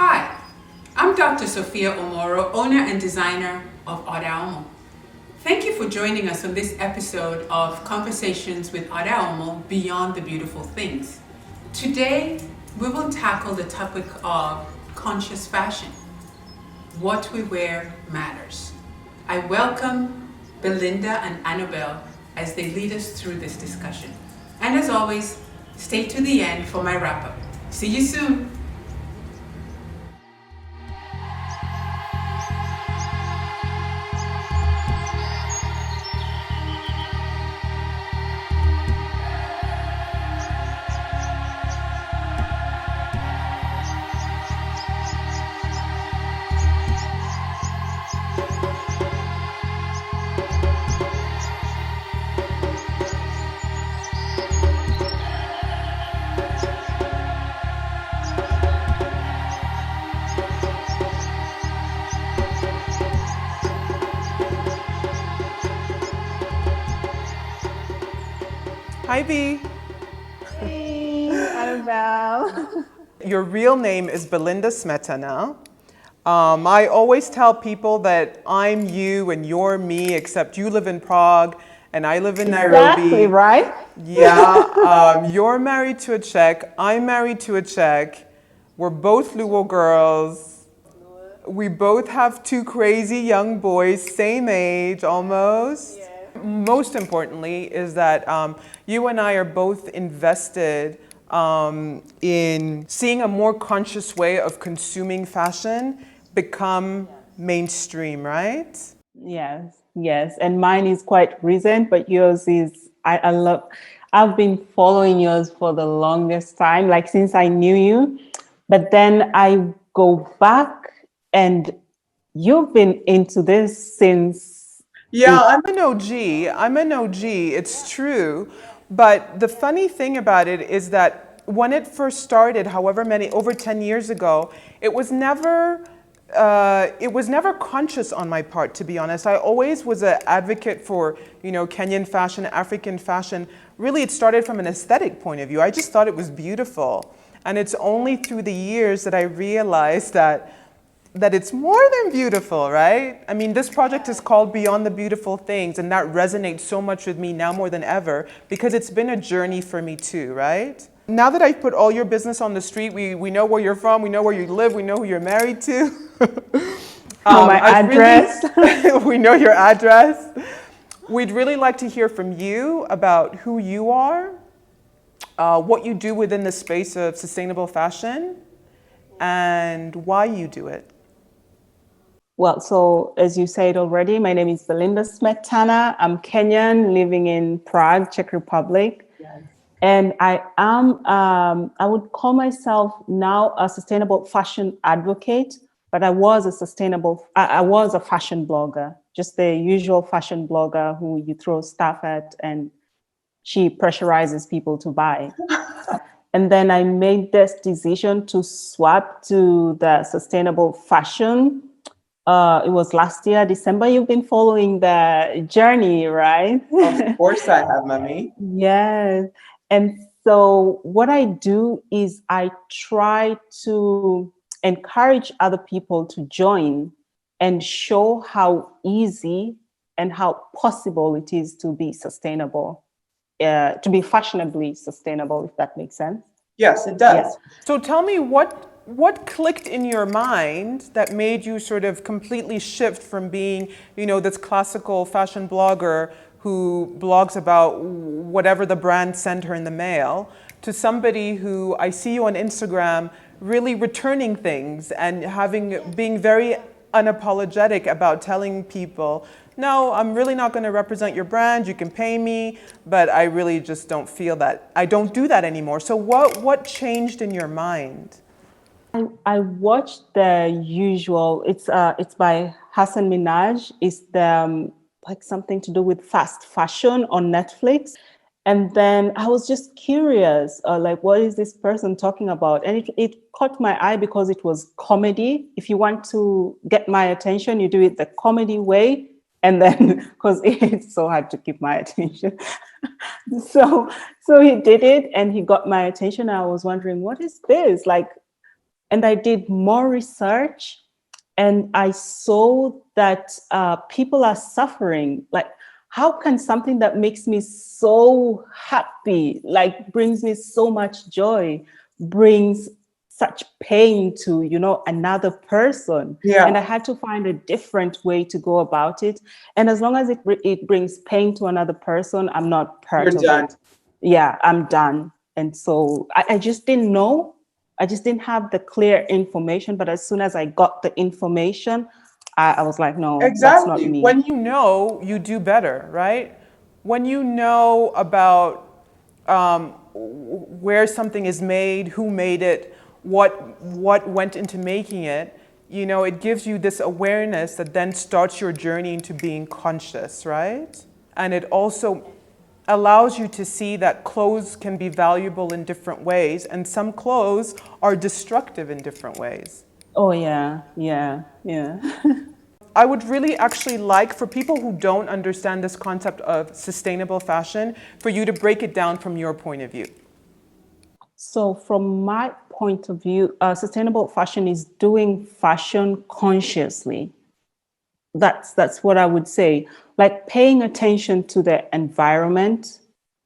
Hi, I'm Dr. Sophia Omoro, owner and designer of Odaomo. Thank you for joining us on this episode of Conversations with Odaomo Beyond the Beautiful Things. Today, we will tackle the topic of conscious fashion. What we wear matters. I welcome Belinda and Annabelle as they lead us through this discussion. And as always, stay to the end for my wrap up. See you soon. Hi, B. Hey, Annabelle. Your real name is Belinda Smetana. I always tell people that I'm you and you're me, except you live in Prague and I live in Nairobi. Exactly, right? Yeah, you're married to a Czech. I'm married to a Czech. We're both Luo girls. We both have two crazy young boys, same age almost. Yeah. Most importantly is that you and I are both invested in seeing a more conscious way of consuming fashion become mainstream, right? Yes. And mine is quite recent, but yours is, I love, I've been following yours for the longest time, like since I knew you. But then I go back and you've been into this since Yeah, it, I'm an OG, it's true. But the funny thing about it is that when it first started, however many, over 10 years ago, it was never conscious on my part, to be honest. I always was an advocate for, Kenyan fashion, African fashion. Really, it started from an aesthetic point of view. I just thought it was beautiful. And it's only through the years that I realized that it's more than beautiful, right? I mean, this project is called Beyond the Beautiful Things, and that resonates so much with me now more than ever because it's been a journey for me too, right? Now that I've put all your business on the street, we know where you're from, we know where you live, we know who you're married to. my address. We know your address. We'd really like to hear from you about who you are, what you do within the space of sustainable fashion, and why you do it. Well, so as you said already, my name is Belinda Smetana. I'm Kenyan, living in Prague, Czech Republic. Yes. And I am, I would call myself now a sustainable fashion advocate, but I was a fashion blogger, just the usual fashion blogger who you throw stuff at and she pressurizes people to buy. And then I made this decision to swap to the sustainable fashion. It was last year, December. You've been following the journey, right? Of course I have, mommy. Yes. And so what I do is I try to encourage other people to join and show how easy and how possible it is to be sustainable, to be fashionably sustainable, if that makes sense. Yes, it does. Yes. So tell me what clicked in your mind that made you sort of completely shift from being, this classical fashion blogger who blogs about whatever the brand sent her in the mail to somebody who I see you on Instagram really returning things and being very unapologetic about telling people, no, I'm really not going to represent your brand. You can pay me, but I really just don't feel that. I don't do that anymore. So what changed in your mind? I watched the usual. It's by Hassan Minaj. It's the like something to do with fast fashion on Netflix. And then I was just curious, like, what is this person talking about? And it caught my eye because it was comedy. If you want to get my attention, you do it the comedy way. And then, because it's so hard to keep my attention. So he did it and he got my attention. I was wondering, what is this? Like, And I did more research, and I saw that people are suffering. Like, how can something that makes me so happy, like brings me so much joy, brings such pain to, another person? Yeah. And I had to find a different way to go about it. And as long as it brings pain to another person, I'm not part You're of done. it. Yeah, I'm done. And so I just didn't know. I just didn't have the clear information. But as soon as I got the information, I was like, no, that's not Exactly. me. When you know, you do better, right? When you know about where something is made, who made it, what went into making it, it gives you this awareness that then starts your journey into being conscious, right? And it also allows you to see that clothes can be valuable in different ways, and some clothes are destructive in different ways. Oh, yeah, yeah, yeah. I would really actually like for people who don't understand this concept of sustainable fashion, for you to break it down from your point of view. So from my point of view, sustainable fashion is doing fashion consciously. That's what I would say. Like paying attention to the environment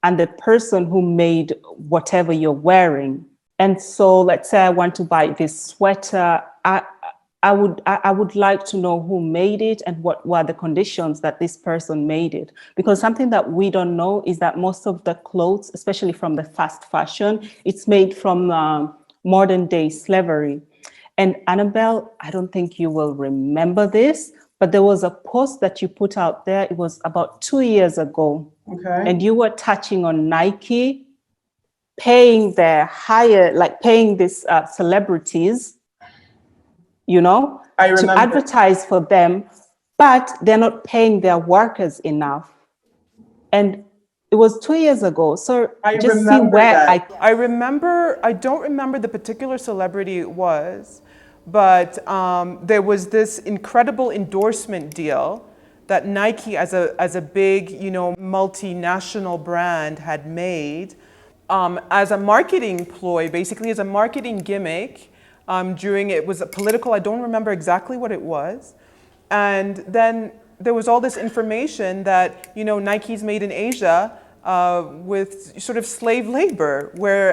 and the person who made whatever you're wearing. And so let's say I want to buy this sweater. I would like to know who made it and what were the conditions that this person made it. Because something that we don't know is that most of the clothes, especially from the fast fashion, it's made from modern day slavery. And Annabelle, I don't think you will remember this, but there was a post that you put out there. It was about 2 years ago. Okay. And you were touching on Nike paying paying these celebrities, I to remember. advertise for them, but they're not paying their workers enough. And it was 2 years ago. So I just see remember where that. I don't remember the particular celebrity it was, but there was this incredible endorsement deal that Nike as a big, multinational brand had made as a marketing ploy, basically as a marketing gimmick. It was a political, I don't remember exactly what it was. And then there was all this information that, Nike's made in Asia with sort of slave labor, where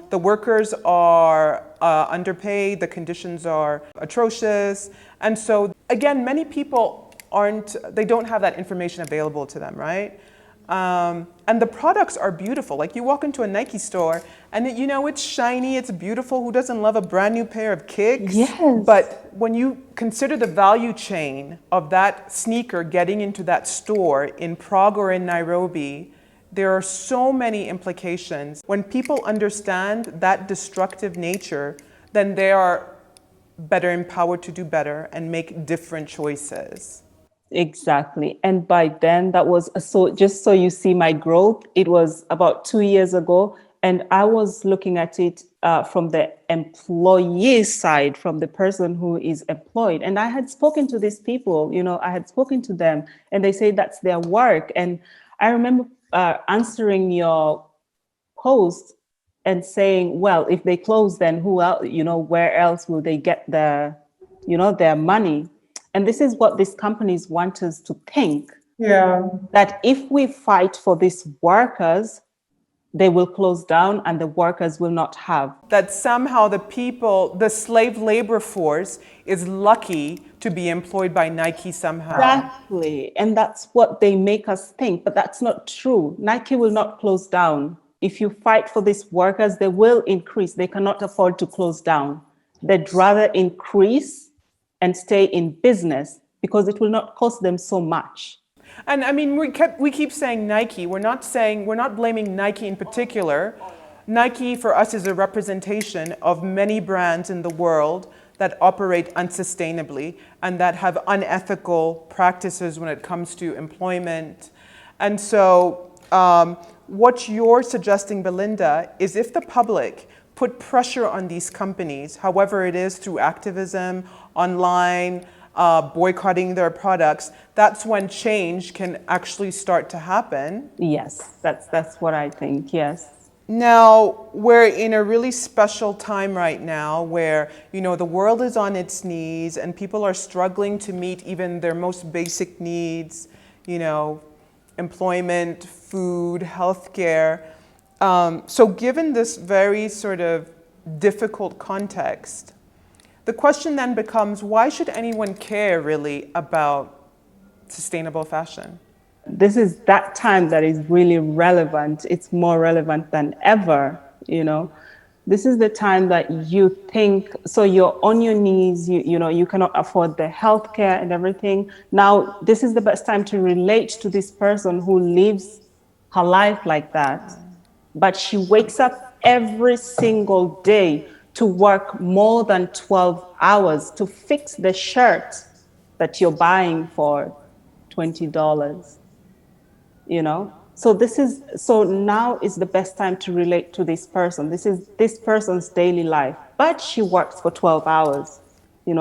the workers are underpaid, the conditions are atrocious. And so, again, many people they don't have that information available to them, right? And the products are beautiful. Like you walk into a Nike store and it's shiny, it's beautiful. Who doesn't love a brand new pair of kicks? Yes. But when you consider the value chain of that sneaker getting into that store in Prague or in Nairobi, there are so many implications. When people understand that destructive nature, then they are better empowered to do better and make different choices. Exactly. And by then, that was just so you see my growth, it was about 2 years ago. And I was looking at it from the employee side, from the person who is employed. And I had spoken to these people, I had spoken to them, and they say that's their work. And I remember answering your post and saying, well, if they close, then who else, where else will they get their money? And this is what these companies want us to think. Yeah. That if we fight for these workers, they will close down and the workers will not have. That somehow the slave labor force is lucky to be employed by Nike somehow. Exactly. And that's what they make us think, but that's not true. Nike will not close down. If you fight for these workers, they will increase. They cannot afford to close down. They'd rather increase and stay in business because it will not cost them so much. And I mean, we keep saying Nike. We're not blaming Nike in particular. Nike for us is a representation of many brands in the world that operate unsustainably and that have unethical practices when it comes to employment. And so what you're suggesting, Belinda, is if the public put pressure on these companies, however it is through activism, online, boycotting their products, that's when change can actually start to happen. Yes, that's what I think, yes. Now, we're in a really special time right now where, the world is on its knees and people are struggling to meet even their most basic needs, employment, food, healthcare. So given this very sort of difficult context, the question then becomes, why should anyone care really about sustainable fashion? This is that time that is really relevant. It's more relevant than ever, you know. This is the time that you think, so you're on your knees, you cannot afford the healthcare and everything. Now, this is the best time to relate to this person who lives her life like that. But she wakes up every single day to work more than 12 hours to fix the shirt that you're buying for $20. So now is the best time to relate to this person. This is this person's daily life, but she works for 12 hours.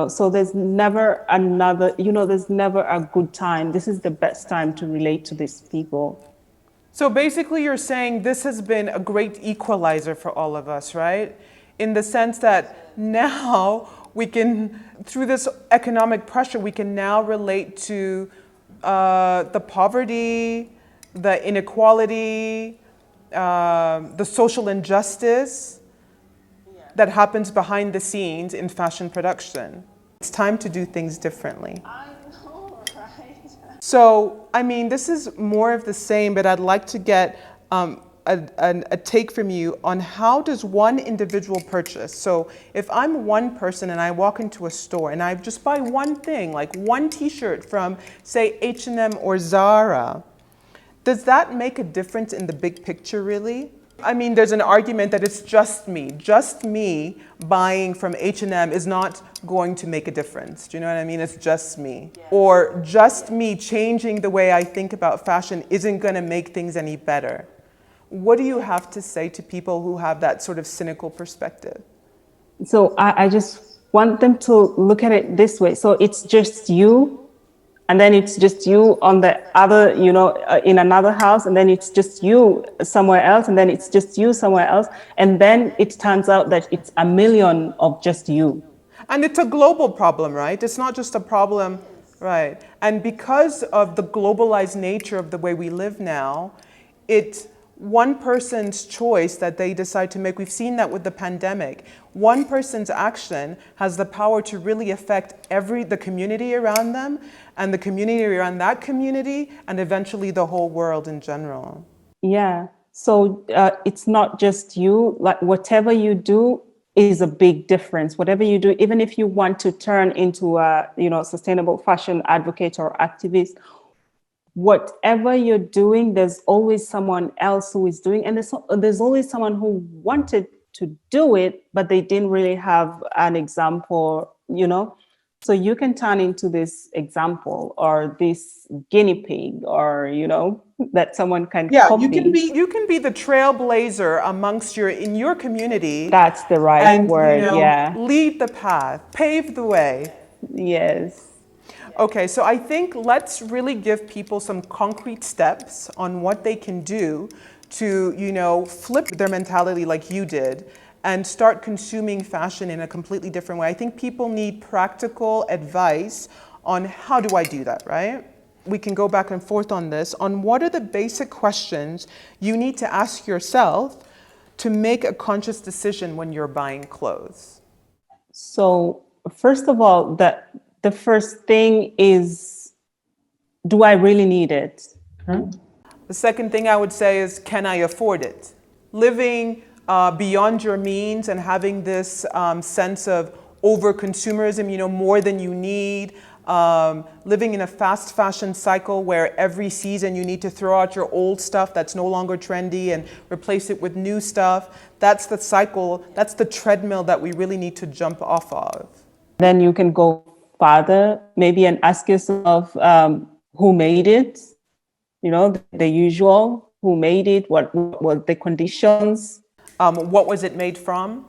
So there's never there's never a good time. This is the best time to relate to these people. So basically you're saying this has been a great equalizer for all of us, right? In the sense that now we can, through this economic pressure, we can now relate to the poverty, the inequality, the social injustice that happens behind the scenes in fashion production. It's time to do things differently. I know, right? So, this is more of the same, but I'd like to get a take from you on how does one individual purchase. So if I'm one person and I walk into a store and I just buy one thing, like one t-shirt from, say, H&M or Zara, does that make a difference in the big picture, really? There's an argument that it's just me buying from H&M is not going to make a difference. Do you know what I mean? It's just me. Yeah. Or just me changing the way I think about fashion isn't going to make things any better. What do you have to say to people who have that sort of cynical perspective? So I just want them to look at it this way. So it's just you, and then it's just you on the other, in another house, and then it's just you somewhere else, and then it's just you somewhere else. And then it turns out that it's a million of just you. And it's a global problem, right? It's not just a problem, right? And because of the globalized nature of the way we live now, it's one person's choice that they decide to make. We've seen that with the pandemic. One person's action has the power to really affect the community around them, and the community around that community, and eventually the whole world in general. Yeah. So it's not just you. Like whatever you do is a big difference. Whatever you do, even if you want to turn into a sustainable fashion advocate or activist, whatever you're doing, there's always someone else who is doing, and there's always someone who wanted to do it, but they didn't really have an example, So you can turn into this example or this guinea pig, or that someone can copy. You can be the trailblazer in your community. That's the right word. Lead the path, pave the way. Yes. Okay, so I think let's really give people some concrete steps on what they can do to, flip their mentality like you did and start consuming fashion in a completely different way. I think people need practical advice on how do I do that, right? We can go back and forth on this, on what are the basic questions you need to ask yourself to make a conscious decision when you're buying clothes. So first of all, the first thing is, do I really need it? The second thing I would say is, can I afford it? Living beyond your means and having this sense of over-consumerism, more than you need, living in a fast fashion cycle where every season you need to throw out your old stuff that's no longer trendy and replace it with new stuff. That's the cycle, that's the treadmill that we really need to jump off of. Then you can go farther, maybe, and ask yourself, who made it? The usual, who made it? What were the conditions? What was it made from?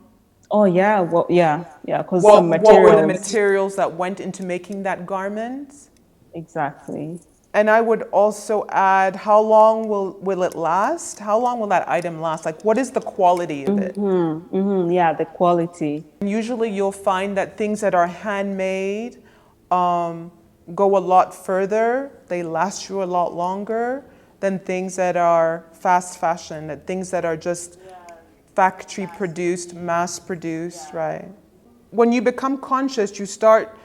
Oh yeah, because what were the materials that went into making that garment? Exactly. And I would also add, how long will it last? How long will that item last? Like, what is the quality of it? Yeah, the quality. And usually you'll find that things that are handmade go a lot further. They last you a lot longer than things that are fast fashion, that things that are just factory produced, mass produced, right? When you become conscious, you start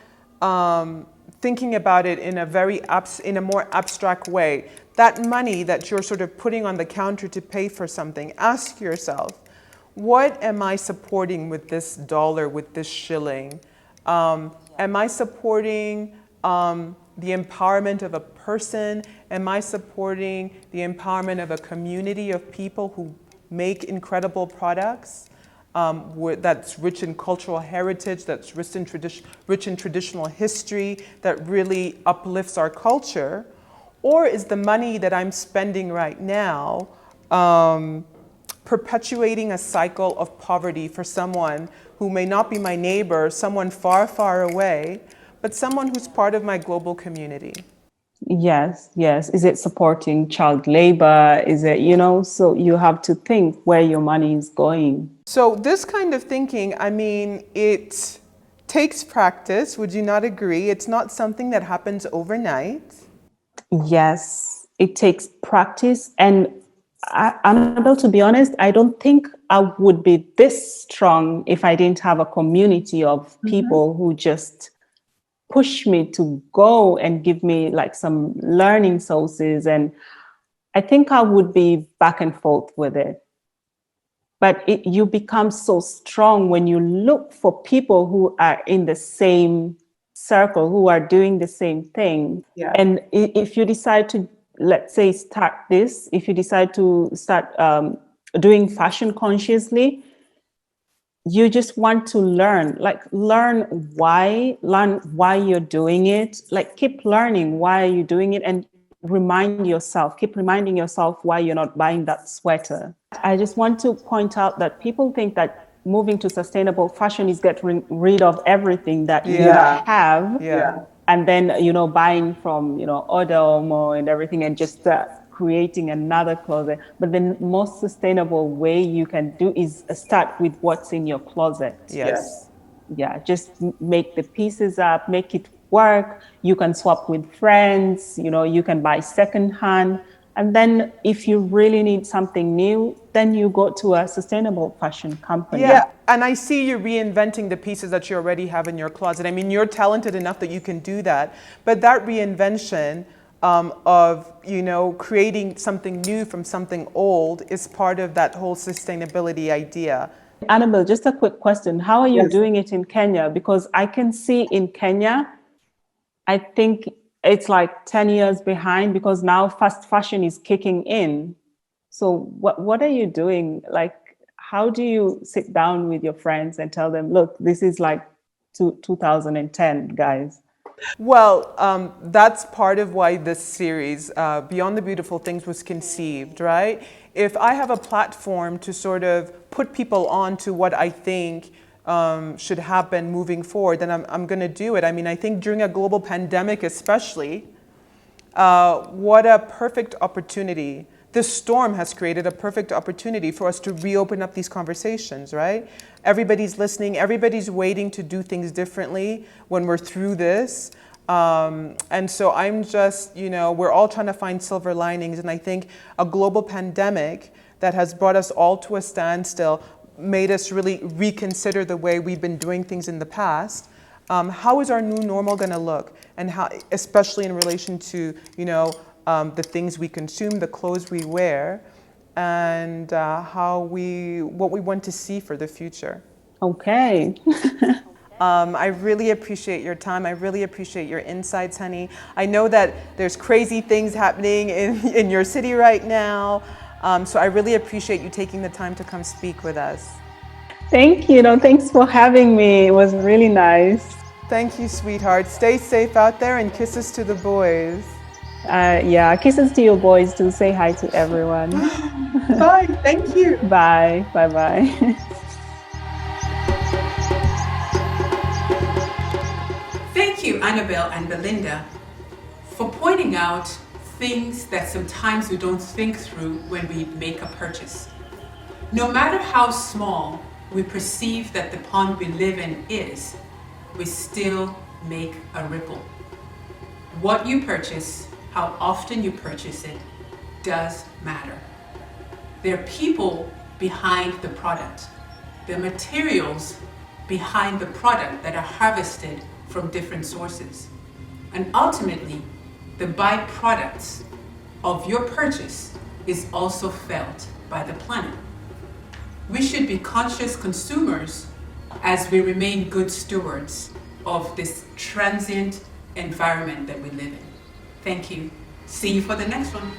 thinking about it in a more abstract way. That money that you're sort of putting on the counter to pay for something, ask yourself, what am I supporting with this dollar, with this shilling? Am I supporting the empowerment of a person? Am I supporting the empowerment of a community of people who make incredible products? That's rich in cultural heritage, that's rich in traditional history, that really uplifts our culture? Or is the money that I'm spending right now perpetuating a cycle of poverty for someone who may not be my neighbor, someone far, far away, but someone who's part of my global community? Yes, yes. Is it supporting child labor? Is it, so you have to think where your money is going. So this kind of thinking, I mean, it takes practice. Would you not agree? It's not something that happens overnight. Yes, it takes practice. And Annabelle, to be honest, I don't think I would be this strong if I didn't have a community of people who just push me to go and give me like some learning sources. And I think I would be back and forth with it. But you become so strong when you look for people who are in the same circle, who are doing the same thing. Yeah. And if you decide to, let's say, if you decide to start doing fashion consciously, you just want to learn why you're doing it. Like, keep learning why are you doing it, and keep reminding yourself why you're not buying that sweater. I just want to point out that people think that moving to sustainable fashion is getting rid of everything that you have. Yeah. And then, buying from, Odomo and everything, and just creating another closet. But the most sustainable way you can do is start with what's in your closet. Yes. Yeah, just make the pieces up, make it work. You can swap with friends, you can buy secondhand. And then if you really need something new, then you go to a sustainable fashion company. Yeah, and I see you reinventing the pieces that you already have in your closet. I mean, you're talented enough that you can do that. But that reinvention of, creating something new from something old is part of that whole sustainability idea. Annabelle, just a quick question. How are you doing it in Kenya? Because I can see in Kenya, I think it's like 10 years behind, because now fast fashion is kicking in. So what are you doing? Like, how do you sit down with your friends and tell them, look, this is like 2010, guys? Well, that's part of why this series, Beyond the Beautiful Things, was conceived, right? If I have a platform to sort of put people on to what I think should happen moving forward, then I'm going to do it. I mean, I think during a global pandemic especially, what a perfect opportunity. This storm has created a perfect opportunity for us to reopen up these conversations, right? Everybody's listening, everybody's waiting to do things differently when we're through this. And so I'm just, we're all trying to find silver linings. And I think a global pandemic that has brought us all to a standstill made us really reconsider the way we've been doing things in the past. How is our new normal going to look? And how, especially in relation to, the things we consume, the clothes we wear, and what we want to see for the future. Okay. I really appreciate your time. I really appreciate your insights, honey. I know that there's crazy things happening in your city right now. So I really appreciate you taking the time to come speak with us. Thank you. Thanks for having me. It was really nice. Thank you, sweetheart. Stay safe out there, and kisses to the boys. Kisses to your boys too. Say hi to everyone. Bye. Thank you. Bye. Bye-bye. Thank you, Annabelle and Belinda. for pointing out things that sometimes we don't think through when we make a purchase. No matter how small we perceive that the pond we live in is, we still make a ripple. What you purchase, how often you purchase it, does matter. There are people behind the product. There are materials behind the product that are harvested from different sources. And ultimately, the byproducts of your purchase is also felt by the planet. We should be conscious consumers as we remain good stewards of this transient environment that we live in. Thank you. See you for the next one.